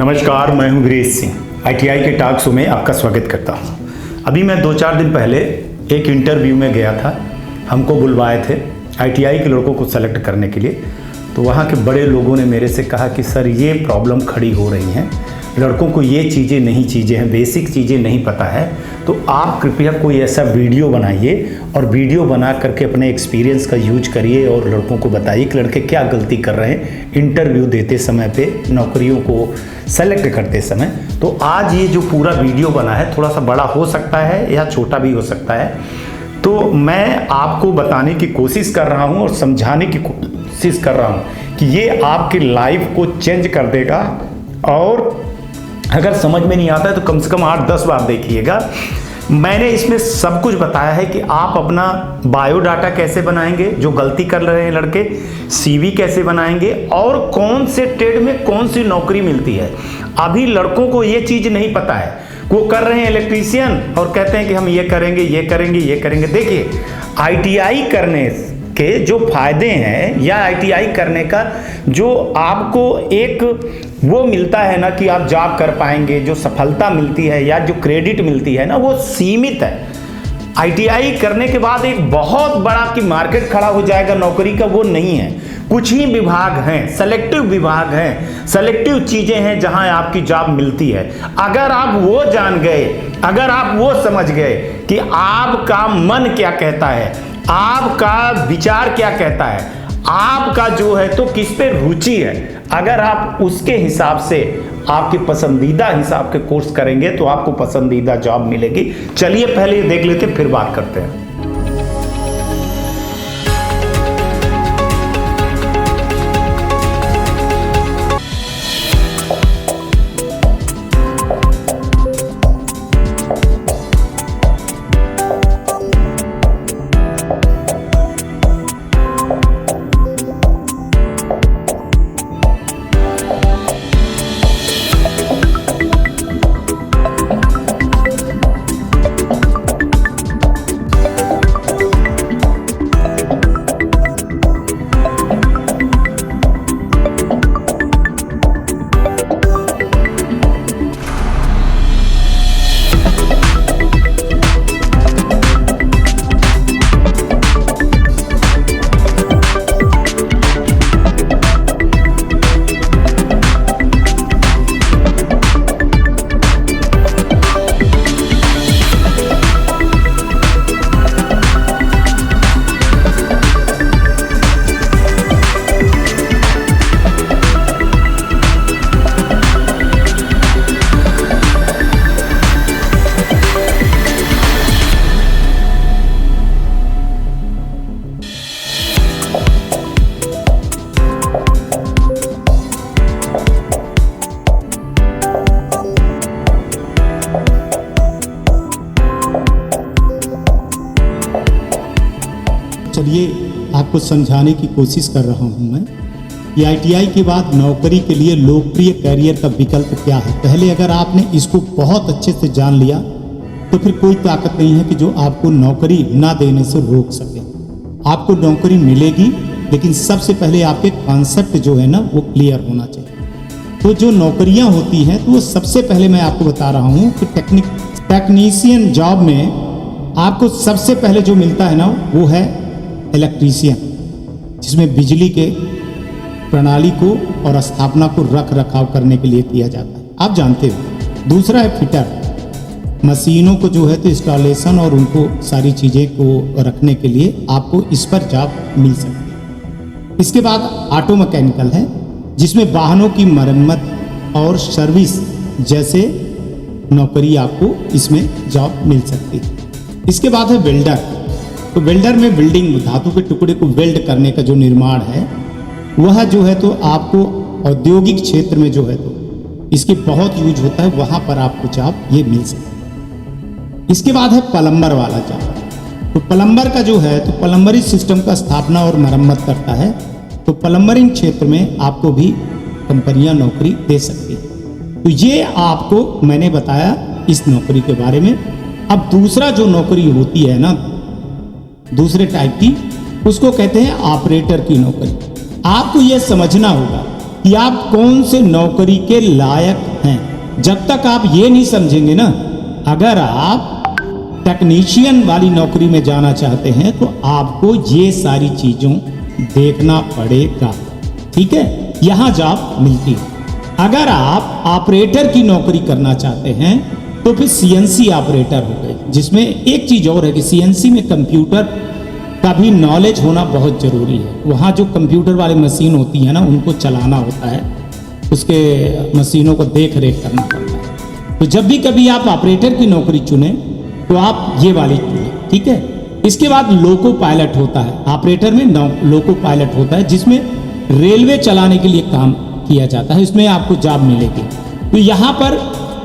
नमस्कार, मैं हूं वीरेश सिंह। आईटीआई के टॉक शो में आपका स्वागत करता हूं। अभी मैं 2-4 दिन पहले एक इंटरव्यू में गया था। हमको बुलवाए थे आईटीआई के लड़कों को सेलेक्ट करने के लिए। तो वहां के बड़े लोगों ने मेरे से कहा कि सर ये प्रॉब्लम खड़ी हो रही हैं, लड़कों को ये चीज़ें हैं, बेसिक चीज़ें नहीं पता है। तो आप कृपया कोई ऐसा वीडियो बनाइए और वीडियो बना करके अपने एक्सपीरियंस का यूज करिए और लड़कों को बताइए कि लड़के क्या गलती कर रहे हैं इंटरव्यू देते समय पे, नौकरियों को सेलेक्ट करते समय। तो आज ये जो पूरा वीडियो बना है थोड़ा सा बड़ा हो सकता है या छोटा भी हो सकता है। तो मैं आपको बताने की कोशिश कर रहा हूँ और समझाने की कोशिश कर रहा हूँ कि ये आपकी लाइफ को चेंज कर देगा। और अगर समझ में नहीं आता है तो कम से कम 8-10 बार देखिएगा। मैंने इसमें सब कुछ बताया है कि आप अपना बायोडाटा कैसे बनाएंगे, जो गलती कर रहे हैं लड़के, सीवी कैसे बनाएंगे और कौन से ट्रेड में कौन सी नौकरी मिलती है। अभी लड़कों को ये चीज़ नहीं पता है। वो कर रहे हैं इलेक्ट्रीशियन और कहते हैं कि हम ये करेंगे, ये करेंगे, ये करेंगे। देखिए, आईटीआई करने के जो फायदे हैं या आईटीआई करने का जो आपको एक वो मिलता है ना कि आप जॉब कर पाएंगे, जो सफलता मिलती है या जो क्रेडिट मिलती है ना, वो सीमित है। आईटीआई करने के बाद एक बहुत बड़ा कि मार्केट खड़ा हो जाएगा नौकरी का, वो नहीं है। कुछ ही विभाग हैं, सेलेक्टिव विभाग हैं, सेलेक्टिव चीजें हैं जहां आपकी जॉब मिलती है। अगर आप वो जान गए, अगर आप वो समझ गए कि आपका मन क्या कहता है, आपका विचार क्या कहता है, आपका जो है तो किस पे रुचि है, अगर आप उसके हिसाब से आपके पसंदीदा हिसाब के कोर्स करेंगे तो आपको पसंदीदा जॉब मिलेगी। चलिए पहले ये देख लेते फिर बात करते हैं। चलिए आपको समझाने की कोशिश कर रहा हूं मैं कि आईटीआई के बाद नौकरी के लिए लोकप्रिय कैरियर का विकल्प क्या है। पहले अगर आपने इसको बहुत अच्छे से जान लिया तो फिर कोई ताकत नहीं है कि जो आपको नौकरी ना देने से रोक सके। आपको नौकरी मिलेगी, लेकिन सबसे पहले आपके कॉन्सेप्ट जो है ना वो क्लियर होना चाहिए। तो जो नौकरियां होती हैं तो वो सबसे पहले मैं आपको बता रहा हूं कि टेक्नीशियन जॉब में आपको सबसे पहले जो मिलता है ना वो है इलेक्ट्रीशियन, जिसमें बिजली के प्रणाली को और स्थापना को रख रखाव करने के लिए किया जाता है, आप जानते हो। दूसरा है फिटर, मशीनों को जो है तो इंस्टॉलेशन और उनको सारी चीज़ें को रखने के लिए आपको इस पर जॉब मिल सकती है। इसके बाद ऑटो मैकेनिकल है, जिसमें वाहनों की मरम्मत और सर्विस जैसे नौकरी आपको इसमें जॉब मिल सकती है। इसके बाद है वेल्डर। तो वेल्डर में बिल्डिंग, धातु के टुकड़े को वेल्ड करने का जो निर्माण है वह जो है तो आपको औद्योगिक क्षेत्र में जो है तो इसके बहुत यूज होता है, वहाँ पर आपको जॉब ये मिल सकती है। इसके बाद है प्लम्बर वाला जॉब। तो प्लम्बर का जो है तो प्लम्बरी सिस्टम का स्थापना और मरम्मत करता है। तो प्लम्बरिंग क्षेत्र में आपको भी कंपनियां नौकरी दे सकती है। तो ये आपको मैंने बताया इस नौकरी के बारे में। अब दूसरा जो नौकरी होती है ना, दूसरे टाइप की, उसको कहते हैं ऑपरेटर की नौकरी। आपको यह समझना होगा कि आप कौन से नौकरी के लायक हैं। जब तक आप ये नहीं समझेंगे ना, अगर आप टेक्नीशियन वाली नौकरी में जाना चाहते हैं तो आपको ये सारी चीज़ों देखना पड़ेगा, ठीक है। यहाँ जॉब मिलती है। अगर आप ऑपरेटर की नौकरी करना चाहते हैं तो फिर सीएनसी ऑपरेटर हो गए, जिसमें एक चीज़ और है कि सीएनसी में कंप्यूटर का भी नॉलेज होना बहुत ज़रूरी है। वहाँ जो कंप्यूटर वाली मशीन होती है ना, उनको चलाना होता है, उसके मशीनों को देख रेख करना पड़ता है। तो जब भी कभी आप ऑपरेटर की नौकरी चुनें तो आप ये वाली चुनें, ठीक है। इसके बाद लोको पायलट होता है, ऑपरेटर में लोको पायलट होता है, जिसमें रेलवे चलाने के लिए काम किया जाता है। इसमें आपको जॉब मिलेगी। तो यहाँ पर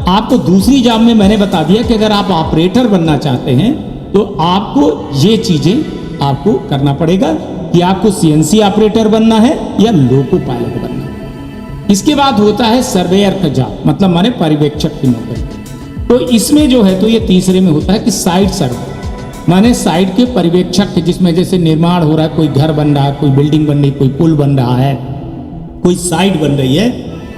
आपको दूसरी जॉब में मैंने बता दिया कि अगर आप ऑपरेटर बनना चाहते हैं तो आपको ये चीज़ें आपको करना पड़ेगा कि आपको सीएनसी ऑपरेटर बनना है या लोको पायलट बनना है। इसके बाद होता है सर्वेयर का जॉब, मतलब माने पर्यवेक्षक की नौकरी। तो इसमें जो है तो ये तीसरे में होता है कि साइट सर्वे, माने साइट के पर्यवेक्षक, जिसमें जैसे निर्माण हो रहा है, कोई घर बन रहा है, कोई बिल्डिंग बन रही, कोई पुल बन रहा है, कोई साइट बन रही है,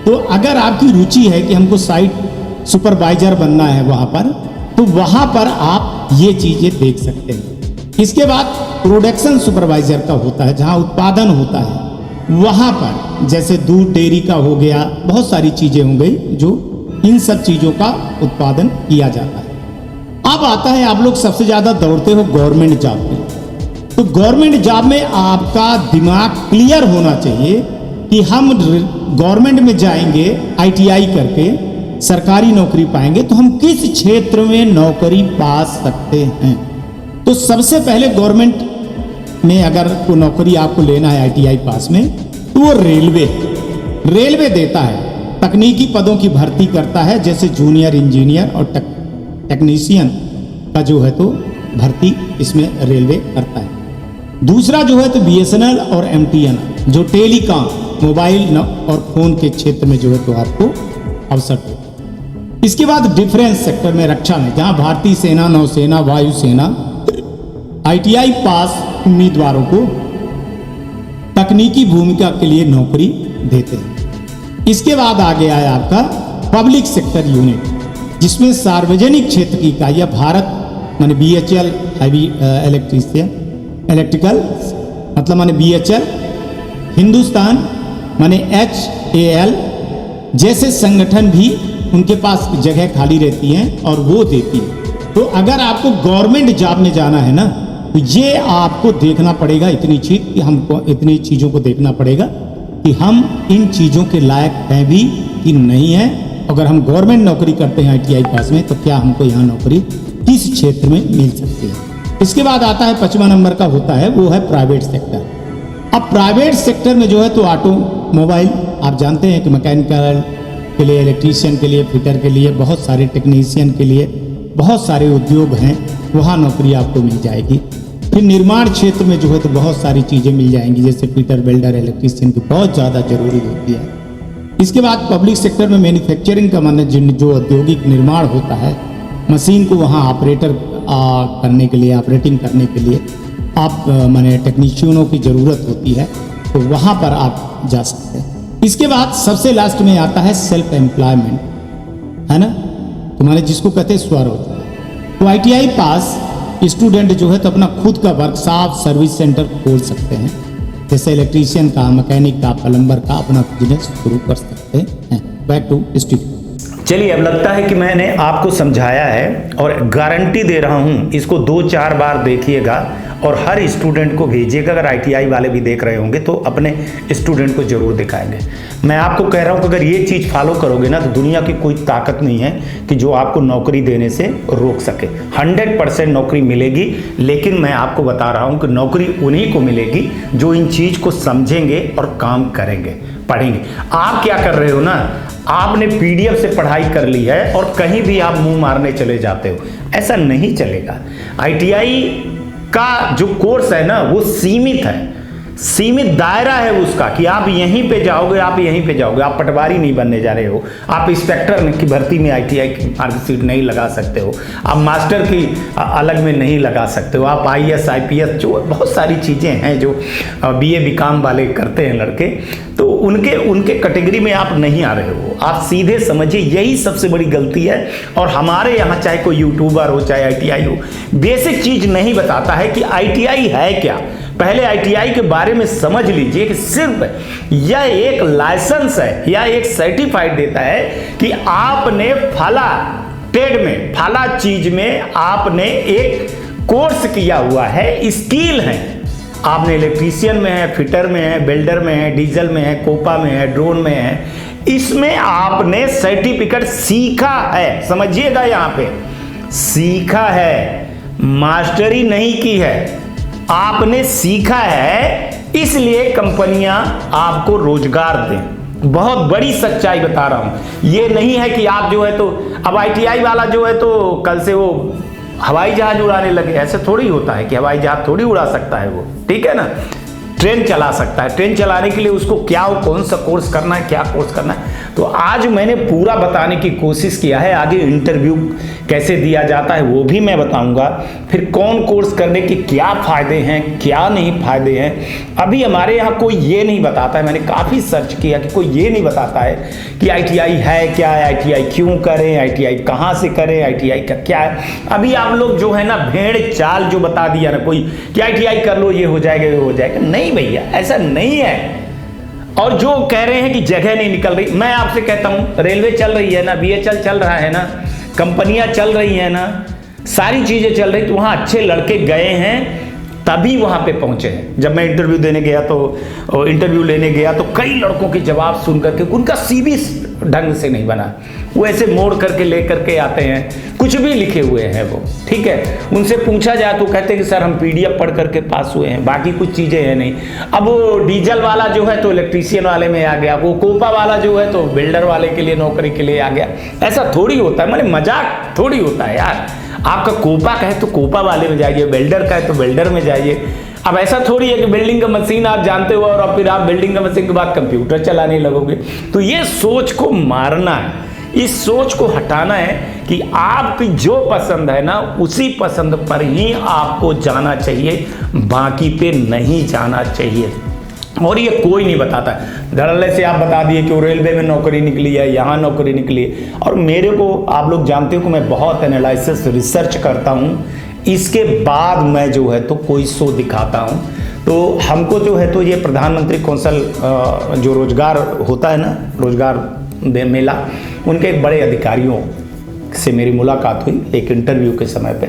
तो अगर आपकी रुचि है कि हमको साइट सुपरवाइजर बनना है वहाँ पर, तो वहाँ पर आप ये चीज़ें देख सकते हैं। इसके बाद प्रोडक्शन सुपरवाइजर का होता है, जहाँ उत्पादन होता है वहाँ पर, जैसे दूध डेयरी का हो गया, बहुत सारी चीज़ें हो गई जो इन सब चीज़ों का उत्पादन किया जाता है। अब आता है, आप लोग सबसे ज़्यादा दौड़ते हो गवर्नमेंट जॉब में, तो गवर्नमेंट जॉब में आपका दिमाग क्लियर होना चाहिए कि हम गवर्नमेंट में जाएंगे आईटीआई करके सरकारी नौकरी पाएंगे तो हम किस क्षेत्र में नौकरी पा सकते हैं। तो सबसे पहले गवर्नमेंट में अगर कोई नौकरी आपको लेना है आईटीआई पास में, तो वो रेलवे देता है, तकनीकी पदों की भर्ती करता है, जैसे जूनियर इंजीनियर और टेक्नीशियन का जो है तो भर्ती इसमें रेलवे करता है। दूसरा जो है तो बीएसएनएल और एमटीएन, जो टेलीकॉम, मोबाइल और फोन के क्षेत्र में जो है तो आपको अवसर देता है। इसके बाद डिफेंस सेक्टर में, रक्षा में, जहां भारतीय सेना, नौसेना, वायुसेना आईटीआई पास उम्मीदवारों को तकनीकी भूमिका के लिए नौकरी देते हैं। इसके बाद आगे आया आपका पब्लिक सेक्टर यूनिट, जिसमें सार्वजनिक क्षेत्र की इकाइयाँ भारत माने बीएचएल, हैवी इलेक्ट्रिकल मतलब माने बीएचएल, हिंदुस्तान माने एचएएल जैसे संगठन भी उनके पास जगह खाली रहती हैं और वो देती है। तो अगर आपको गवर्नमेंट जॉब में जाना है ना, तो ये आपको देखना पड़ेगा इतनी चीज कि हमको इतनी चीज़ों को देखना पड़ेगा कि हम इन चीज़ों के लायक हैं भी कि नहीं है। अगर हम गवर्नमेंट नौकरी करते हैं आईटीआई पास में, तो क्या हमको यहाँ नौकरी किस क्षेत्र में मिल सकती है। इसके बाद आता है 5वां नंबर का होता है, वो है प्राइवेट सेक्टर। अब प्राइवेट सेक्टर में जो है तो ऑटोमोबाइल, आप जानते हैं कि मैकेनिकल के लिए, इलेक्ट्रीशियन के लिए, फिटर के लिए, बहुत सारे टेक्नीशियन के लिए बहुत सारे उद्योग हैं, वहाँ नौकरी आपको मिल जाएगी। फिर निर्माण क्षेत्र में जो है तो बहुत सारी चीज़ें मिल जाएंगी, जैसे फिटर, वेल्डर, इलेक्ट्रीशियन की बहुत ज़्यादा जरूरी होती है। इसके बाद पब्लिक सेक्टर में मैन्युफैक्चरिंग का माने जो औद्योगिक निर्माण होता है, मशीन को वहाँ ऑपरेटर करने के लिए, ऑपरेटिंग करने के लिए आप माने टेक्नीशियनों की ज़रूरत होती है, तो वहाँ पर आप जा सकते हैं। इसके बाद सबसे लास्ट में आता है सेल्फ एम्प्लॉयमेंट, है ना, तो माने जिसको कहते हैं स्वरोजगार। तो आईटीआई पास स्टूडेंट जो है तो अपना खुद का वर्कशॉप, सर्विस सेंटर खोल सकते हैं, जैसे इलेक्ट्रीशियन का, मैकेनिक का, प्लम्बर का अपना बिजनेस शुरू कर सकते हैं। Back to studio. चलिए, अब लगता है कि मैंने आपको समझाया है और गारंटी दे रहा हूं, इसको 2-4 बार देखिएगा और हर स्टूडेंट को भेजिएगा। अगर आईटीआई वाले भी देख रहे होंगे तो अपने स्टूडेंट को जरूर दिखाएंगे। मैं आपको कह रहा हूं कि अगर ये चीज़ फॉलो करोगे ना, तो दुनिया की कोई ताकत नहीं है कि जो आपको नौकरी देने से रोक सके। 100% नौकरी मिलेगी, लेकिन मैं आपको बता रहा हूं कि नौकरी उन्हीं को मिलेगी जो इन चीज़ को समझेंगे और काम करेंगे, पढ़ेंगे। आप क्या कर रहे हो ना, आपने पीडीएफ से पढ़ाई कर ली है और कहीं भी आप मुंह मारने चले जाते हो, ऐसा नहीं चलेगा। आईटीआई का जो कोर्स है ना, वो सीमित है, सीमित दायरा है उसका कि आप यहीं पे जाओगे, आप यहीं पे जाओगे। आप पटवारी नहीं बनने जा रहे हो, आप इंस्पेक्टर की भर्ती में आईटीआई की मार्कशीट नहीं लगा सकते हो, आप मास्टर की अलग में नहीं लगा सकते हो, आप आईएएस, आईपीएस, जो बहुत सारी चीज़ें हैं जो बीए बीकॉम वाले करते हैं लड़के, तो उनके कैटेगरी में आप नहीं आ रहे हो। आप सीधे समझिए, यही सबसे बड़ी गलती है। और हमारे यहाँ चाहे कोई यूट्यूबर हो चाहे ITI हो, बेसिक चीज नहीं बताता है कि ITI है क्या। पहले ITI के बारे में समझ लीजिए कि सिर्फ यह एक लाइसेंस है या एक सर्टिफाइड देता है कि आपने फला ट्रेड में, फला चीज में आपने एक कोर्स किया हुआ है, स्किल है। आपने इलेक्ट्रीशियन में है, फिटर में है, वेल्डर में है, डीजल में है, कोपा में है, ड्रोन में है, इसमें आपने सर्टिफिकेट सीखा है। समझिएगा, यहाँ पे सीखा है, मास्टरी नहीं की है, आपने सीखा है, इसलिए कंपनियां आपको रोजगार दें। बहुत बड़ी सच्चाई बता रहा हूं। ये नहीं है कि आप जो है तो अब ITI वाला जो है तो कल से वो हवाई जहाज उड़ाने लगे, ऐसे थोड़ी होता है कि हवाई जहाज थोड़ी उड़ा सकता है वो, ठीक है ना। ट्रेन चला सकता है, ट्रेन चलाने के लिए उसको क्या, कौन सा कोर्स करना है, क्या कोर्स करना है। तो आज मैंने पूरा बताने की कोशिश किया है। आगे इंटरव्यू कैसे दिया जाता है वो भी मैं बताऊंगा, फिर कौन कोर्स करने के क्या फायदे हैं, क्या नहीं फायदे हैं। अभी हमारे यहाँ कोई ये नहीं बताता है, मैंने काफ़ी सर्च किया कि कोई ये नहीं बताता है कि ITI है क्या, ITI क्यों करें, ITI कहाँ से करें, ITI का क्या है। अभी आप लोग जो है ना भेड़ चाल जो बता दिया ना कोई कि ITI कर लो, ये हो जाएगा, ये हो जाएगा। नहीं भैया, ऐसा नहीं है। और जो कह रहे हैं कि जगह नहीं निकल रही, मैं आपसे कहता हूं रेलवे चल रही है ना, BHL चल रहा है ना, कंपनियां चल रही हैं ना, सारी चीजें चल रही, तो वहां अच्छे लड़के गए हैं तभी वहां पे पहुंचे हैं। जब मैं इंटरव्यू देने गया तो इंटरव्यू लेने गया तो कई लड़कों के जवाब सुन करके उनका CV ढंग से नहीं बना, वो ऐसे मोड़ करके ले करके आते हैं, कुछ भी लिखे हुए हैं वो, ठीक है। उनसे पूछा जाए तो कहते हैं कि सर हम PDF पढ़ करके पास हुए हैं, बाकी कुछ चीजें हैं नहीं। अब वो डीजल वाला जो है तो इलेक्ट्रीशियन वाले में आ गया, वो कोपा वाला जो है तो बिल्डर वाले के लिए नौकरी के लिए आ गया। ऐसा थोड़ी होता है, मैंने मजाक थोड़ी होता है यार। आपका कोपा का है तो कोपा वाले में जाइए, वेल्डर का है तो वेल्डर में जाइए। अब ऐसा थोड़ी है कि बिल्डिंग का मशीन आप जानते हो और फिर आप बिल्डिंग का मशीन के बाद कंप्यूटर चलाने लगोगे। तो ये सोच को मारना है, इस सोच को हटाना है कि आपकी जो पसंद है ना उसी पसंद पर ही आपको जाना चाहिए, बाकी पे नहीं जाना चाहिए। और ये कोई नहीं बताता। धड़ल्ले से आप बता दिए कि वो रेलवे में नौकरी निकली है, यहाँ नौकरी निकली है। और मेरे को आप लोग जानते हो कि मैं बहुत एनालिसिस रिसर्च करता हूँ, इसके बाद मैं जो है तो कोई शो दिखाता हूँ। तो हमको जो है तो ये प्रधानमंत्री कौशल जो रोजगार होता है ना, रोजगार मेला, उनके एक बड़े अधिकारियों से मेरी मुलाकात हुई एक इंटरव्यू के समय पे।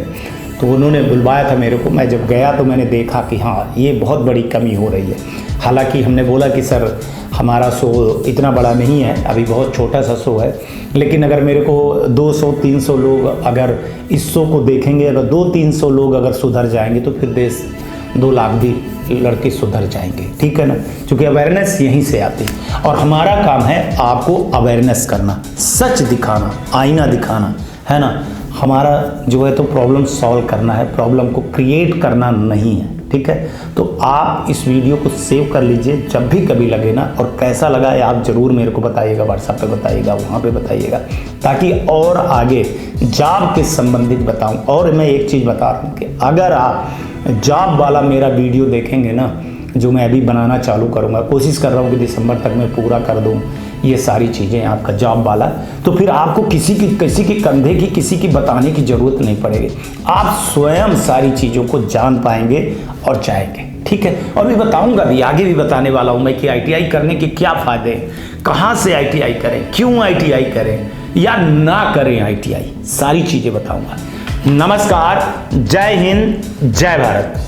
तो उन्होंने बुलवाया था मेरे को। मैं जब गया तो मैंने देखा कि हाँ ये बहुत बड़ी कमी हो रही है। हालांकि हमने बोला कि सर हमारा शो इतना बड़ा नहीं है, अभी बहुत छोटा सा शो है, लेकिन अगर मेरे को 200-300 लोग अगर इस शो को देखेंगे, अगर 200-300 लोग अगर सुधर जाएंगे तो फिर देश 2 लाख भी लड़के सुधर जाएंगे, ठीक है ना। क्योंकि अवेयरनेस यहीं से आती है और हमारा काम है आपको अवेयरनेस करना, सच दिखाना, आईना दिखाना, है ना। हमारा जो है तो प्रॉब्लम सॉल्व करना है, प्रॉब्लम को क्रिएट करना नहीं है, ठीक है। तो आप इस वीडियो को सेव कर लीजिए, जब भी कभी लगे ना, और कैसा लगा है आप ज़रूर मेरे को बताइएगा, व्हाट्सएप पे बताइएगा, वहाँ पे बताइएगा, ताकि और आगे जॉब के संबंधित बताऊँ। और मैं एक चीज़ बता रहा हूँ कि अगर आप जॉब वाला मेरा वीडियो देखेंगे ना, जो मैं अभी बनाना चालू करूँगा, कोशिश कर रहा हूँ कि दिसंबर तक मैं पूरा कर दूँ ये सारी चीज़ें आपका जॉब वाला, तो फिर आपको किसी की कंधे की, किसी की बताने की ज़रूरत नहीं पड़ेगी। आप स्वयं सारी चीज़ों को जान पाएंगे और जाएंगे, ठीक है। और भी बताऊंगा, भी आगे भी बताने वाला हूं मैं कि ITI करने के क्या फ़ायदे हैं, कहाँ से ITI करें, क्यों ITI करें या ना करें ITI, सारी चीज़ें बताऊँगा। नमस्कार, जय हिंद, जय भारत।